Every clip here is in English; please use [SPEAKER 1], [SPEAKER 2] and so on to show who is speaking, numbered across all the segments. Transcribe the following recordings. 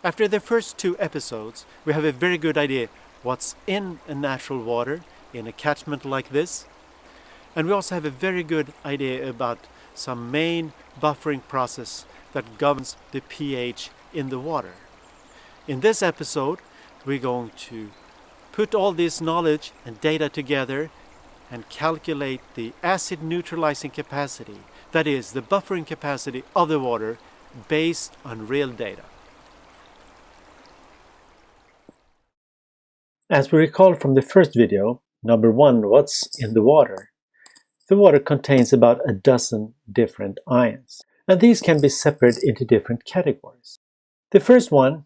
[SPEAKER 1] After the first two episodes, we have a very good idea what's in a natural water in a catchment like this. And we also have a very good idea about some main buffering process that governs the pH in the water. In this episode, we're going to put all this knowledge and data together and calculate the acid neutralizing capacity, that is, the buffering capacity of the water based on real data. As we recall from the first video, number 1, what's in the water? The water contains about a dozen different ions, and these can be separated into different categories. The first one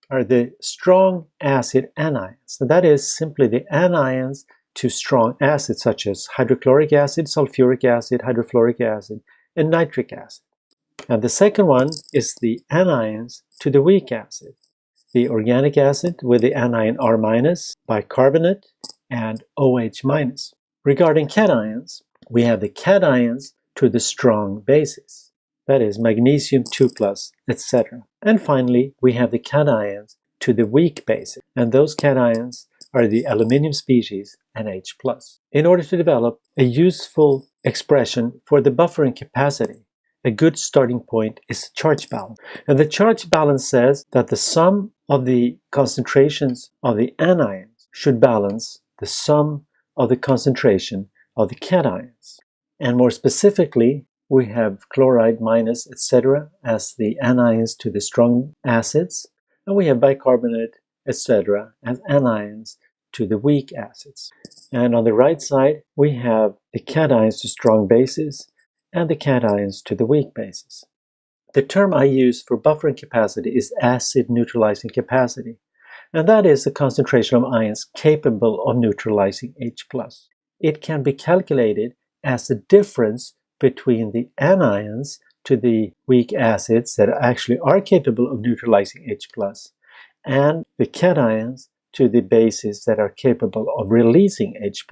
[SPEAKER 1] are the strong acid anions, and that is simply the anions to strong acids such as hydrochloric acid, sulfuric acid, hydrofluoric acid, and nitric acid. And the second one is the anions to the weak acid, the organic acid with the anion R-, bicarbonate, and OH-. Regarding cations, we have the cations to the strong bases, that is magnesium 2+, etc. And finally, we have the cations to the weak bases, and those cations are the aluminium species and H+. In order to develop a useful expression for the buffering capacity, a good starting point is the charge balance. And the charge balance says that the sum of the concentrations of the anions should balance the sum of the concentration of the cations. And more specifically, we have chloride minus, etc. as the anions to the strong acids, and we have bicarbonate, etc. as anions to the weak acids. And on the right side, we have the cations to strong bases and the cations to the weak bases. The term I use for buffering capacity is acid neutralizing capacity, and that is the concentration of ions capable of neutralizing H+. It can be calculated as the difference between the anions to the weak acids that actually are capable of neutralizing H+, and the cations to the bases that are capable of releasing H+.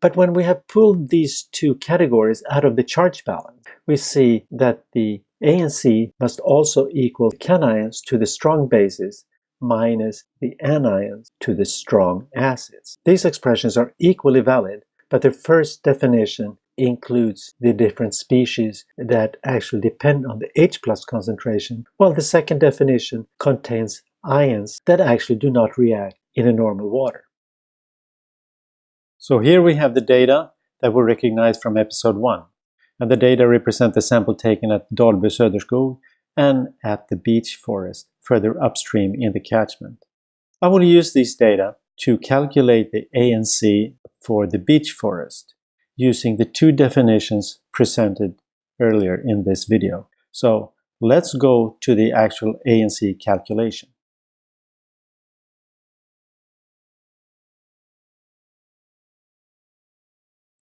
[SPEAKER 1] But when we have pulled these two categories out of the charge balance, we see that the ANC must also equal the cations to the strong bases minus the anions to the strong acids. These expressions are equally valid, but the first definition includes the different species that actually depend on the H+ concentration, while the second definition contains ions that actually do not react in a normal water. So here we have the data that were recognized from episode 1. And the data represent the sample taken at Dalby Söderskog and at the beech forest further upstream in the catchment. I will use these data to calculate the ANC for the beech forest using the two definitions presented earlier in this video. So let's go to the actual ANC calculation.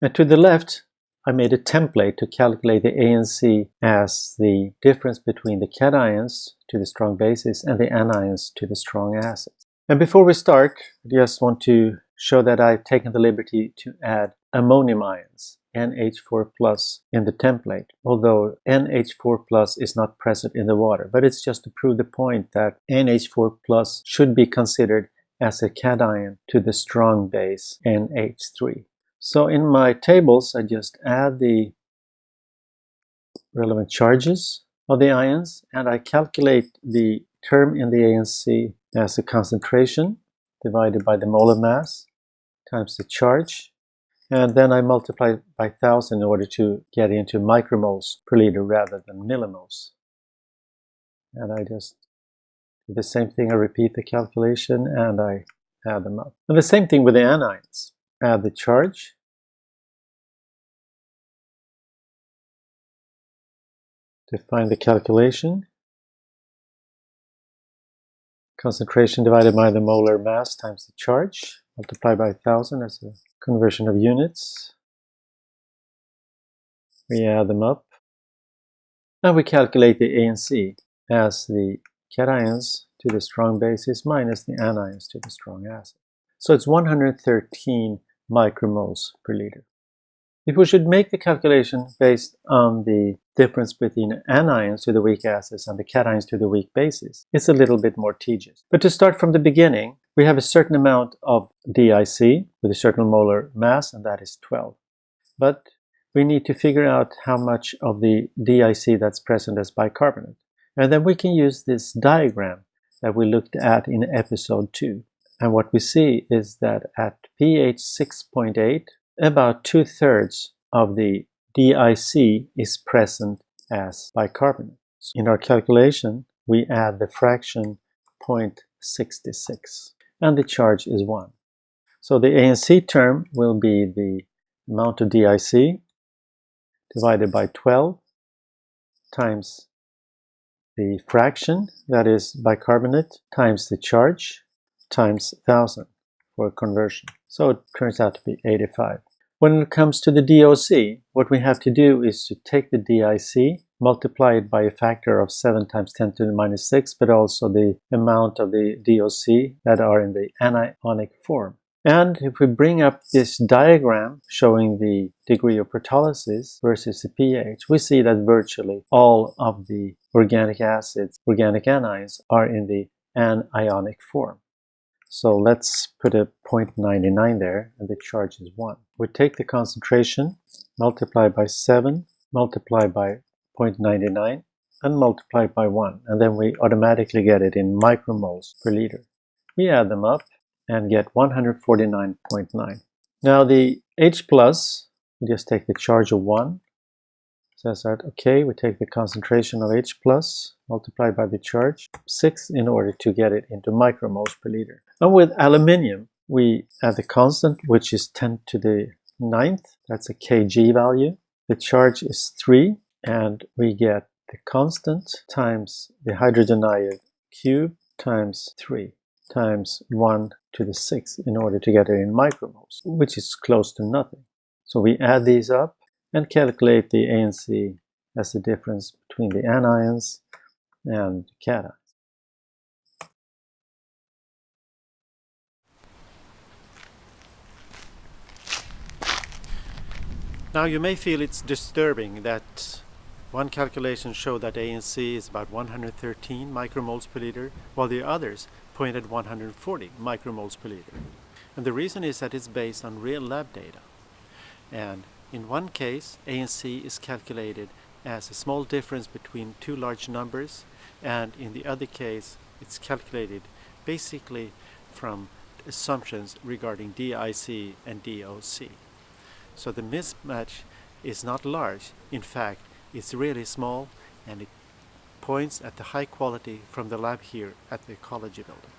[SPEAKER 1] And to the left, I made a template to calculate the ANC as the difference between the cations to the strong bases and the anions to the strong acids. And before we start, I just want to show that I've taken the liberty to add ammonium ions, NH4+, in the template, although NH4+ is not present in the water. But it's just to prove the point that NH4+ should be considered as a cation to the strong base NH3. So in my tables, I just add the relevant charges of the ions, and I calculate the term in the ANC as the concentration divided by the molar mass times the charge, and then I multiply by 1,000 in order to get into micromoles per liter rather than millimoles. And I just do the same thing. I repeat the calculation and I add them up. And the same thing with the anions. Add the charge, define the calculation, concentration divided by the molar mass times the charge, multiply by 1,000 as a conversion of units. We add them up, and we calculate the ANC as the cations to the strong bases minus the anions to the strong acid. So it's 113 micromoles per liter. If we should make the calculation based on the difference between anions to the weak acids and the cations to the weak bases is a little bit more tedious. But to start from the beginning, we have a certain amount of DIC with a certain molar mass, and that is 12. But we need to figure out how much of the DIC that's present as bicarbonate. And then we can use this diagram that we looked at in episode 2. And what we see is that at pH 6.8, about 2/3 of the DIC is present as bicarbonate. So in our calculation, we add the fraction 0.66, and the charge is 1. So the ANC term will be the amount of DIC divided by 12 times the fraction, that is bicarbonate, times the charge, times 1000 for conversion. So it turns out to be 85. When it comes to the DOC, what we have to do is to take the DIC, multiply it by a factor of 7 times 10 to the minus 6, but also the amount of the DOC that are in the anionic form. And if we bring up this diagram showing the degree of protolysis versus the pH, we see that virtually all of the organic acids, organic anions, are in the anionic form. So let's put a 0.99 there, and the charge is 1. We take the concentration, multiply by 7, multiply by 0.99, and multiply by 1. And then we automatically get it in micromoles per liter. We add them up and get 149.9. Now the H+, we just take the charge of 1. Says that, okay, we take the concentration of H+, multiply by the charge, 6, in order to get it into micromoles per liter. And with aluminium, we add the constant, which is 10 to the 9th. That's a kg value. The charge is 3, and we get the constant times the hydrogen ion cube times 3 times 1 to the 6th in order to get it in micromoles, which is close to nothing. So we add these up and calculate the ANC as the difference between the anions and the cations. Now you may feel it's disturbing that one calculation showed that ANC is about 113 micromoles per liter, while the others point at 140 micromoles per liter. And the reason is that it's based on real lab data. And in one case, ANC is calculated as a small difference between two large numbers, and in the other case, it's calculated basically from assumptions regarding DIC and DOC. So the mismatch is not large. In fact, it's really small, and it points at the high quality from the lab here at the ecology building.